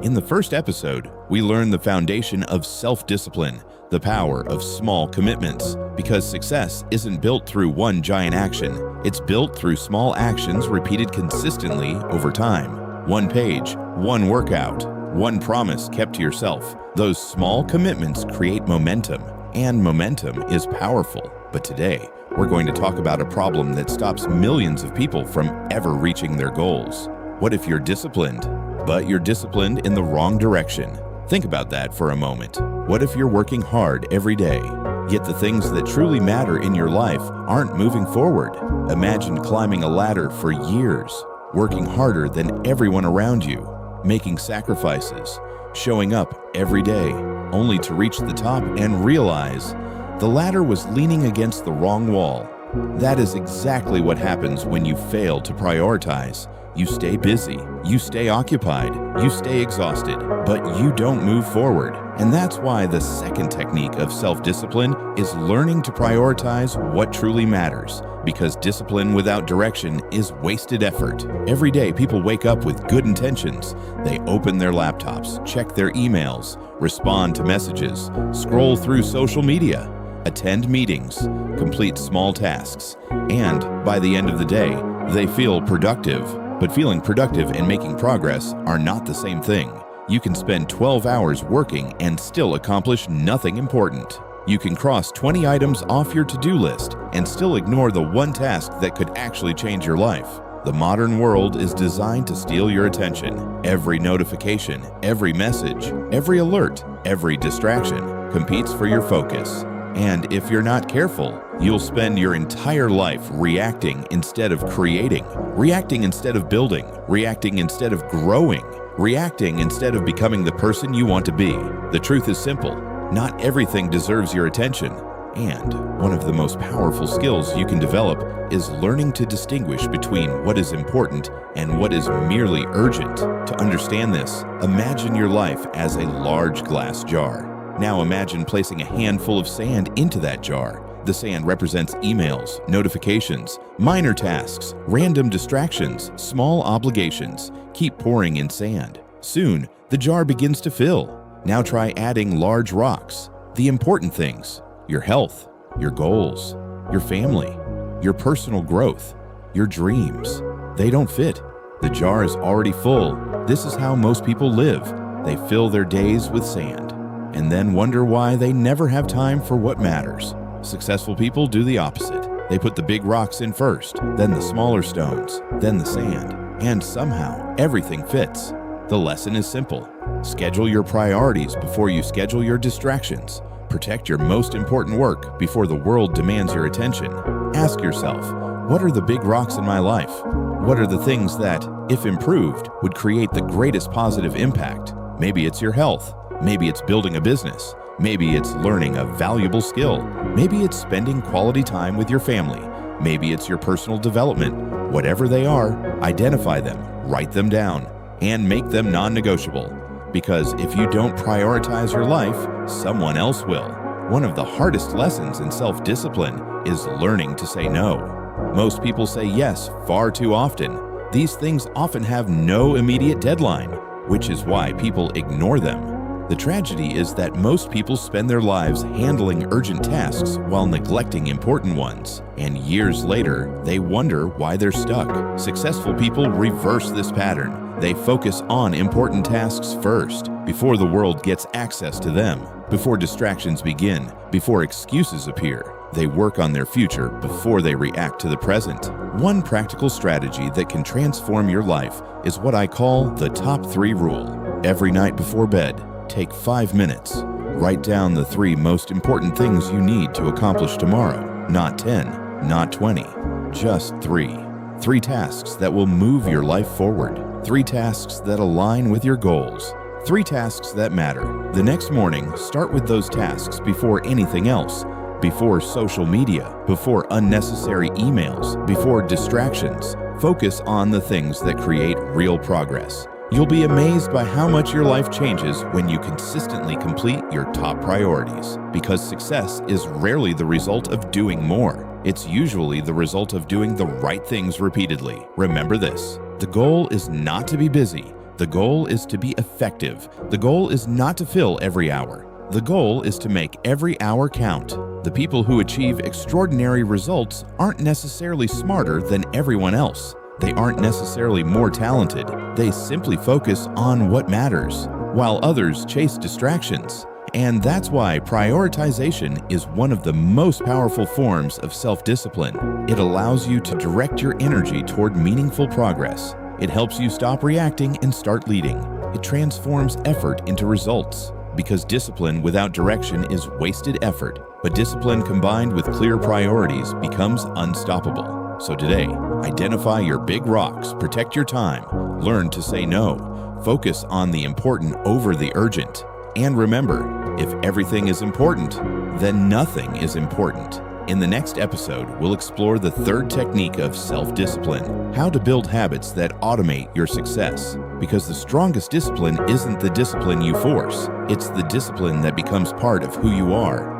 In the first episode, we learn the foundation of self-discipline, the power of small commitments, because success isn't built through one giant action. It's built through small actions repeated consistently over time. One page, one workout, one promise kept to yourself. Those small commitments create momentum, and momentum is powerful. But today, we're going to talk about a problem that stops millions of people from ever reaching their goals. What if you're disciplined, but you're disciplined in the wrong direction? Think about that for a moment. What if you're working hard every day, yet the things that truly matter in your life aren't moving forward? Imagine climbing a ladder for years, working harder than everyone around you, making sacrifices, showing up every day, only to reach the top and realize the ladder was leaning against the wrong wall. That is exactly what happens when you fail to prioritize. You stay busy, you stay occupied, you stay exhausted, but you don't move forward. And that's why the second technique of self-discipline is learning to prioritize what truly matters, because discipline without direction is wasted effort. Every day, people wake up with good intentions. They open their laptops, check their emails, respond to messages, scroll through social media, attend meetings, complete small tasks, and by the end of the day, they feel productive. But feeling productive and making progress are not the same thing. You can spend 12 hours working and still accomplish nothing important. You can cross 20 items off your to-do list and still ignore the one task that could actually change your life. The modern world is designed to steal your attention. Every notification, every message, every alert, every distraction competes for your focus. And if you're not careful, you'll spend your entire life reacting instead of creating, reacting instead of building, reacting instead of growing, reacting instead of becoming the person you want to be. The truth is simple. Not everything deserves your attention. And one of the most powerful skills you can develop is learning to distinguish between what is important and what is merely urgent. To understand this, imagine your life as a large glass jar. Now imagine placing a handful of sand into that jar. The sand represents emails, notifications, minor tasks, random distractions, small obligations. Keep pouring in sand. Soon, the jar begins to fill. Now try adding large rocks. The important things: your health, your goals, your family, your personal growth, your dreams. They don't fit. The jar is already full. This is how most people live. They fill their days with sand, and then wonder why they never have time for what matters. Successful people do the opposite. They put the big rocks in first, then the smaller stones, then the sand, and somehow everything fits. The lesson is simple. Schedule your priorities before you schedule your distractions. Protect your most important work before the world demands your attention. Ask yourself, what are the big rocks in my life? What are the things that, if improved, would create the greatest positive impact? Maybe it's your health. Maybe it's building a business. Maybe it's learning a valuable skill. Maybe it's spending quality time with your family. Maybe it's your personal development. Whatever they are, identify them, write them down, and make them non-negotiable. Because if you don't prioritize your life, someone else will. One of the hardest lessons in self-discipline is learning to say no. Most people say yes far too often. These things often have no immediate deadline, which is why people ignore them. The tragedy is that most people spend their lives handling urgent tasks while neglecting important ones, and years later, they wonder why they're stuck. Successful people reverse this pattern. They focus on important tasks first, before the world gets access to them, before distractions begin, before excuses appear. They work on their future before they react to the present. One practical strategy that can transform your life is what I call the top 3 rule. Every night before bed, take 5 minutes. Write down the 3 most important things you need to accomplish tomorrow. Not 10, not 20, just 3. 3 tasks that will move your life forward. 3 tasks that align with your goals. 3 tasks that matter. The next morning, start with those tasks before anything else. Before social media, before unnecessary emails, before distractions. Focus on the things that create real progress. You'll be amazed by how much your life changes when you consistently complete your top priorities. Because success is rarely the result of doing more. It's usually the result of doing the right things repeatedly. Remember this: the goal is not to be busy, The goal is to be effective. The goal is not to fill every hour. The goal is to make every hour count. The people who achieve extraordinary results aren't necessarily smarter than everyone else. They aren't necessarily more talented. They simply focus on what matters, while others chase distractions. And that's why prioritization is one of the most powerful forms of self-discipline. It allows you to direct your energy toward meaningful progress. It helps you stop reacting and start leading. It transforms effort into results. Because discipline without direction is wasted effort, but discipline combined with clear priorities becomes unstoppable. So today, identify your big rocks, protect your time, learn to say no, focus on the important over the urgent. And remember, if everything is important, then nothing is important. In the next episode, we'll explore the third technique of self-discipline, how to build habits that automate your success. Because the strongest discipline isn't the discipline you force, it's the discipline that becomes part of who you are.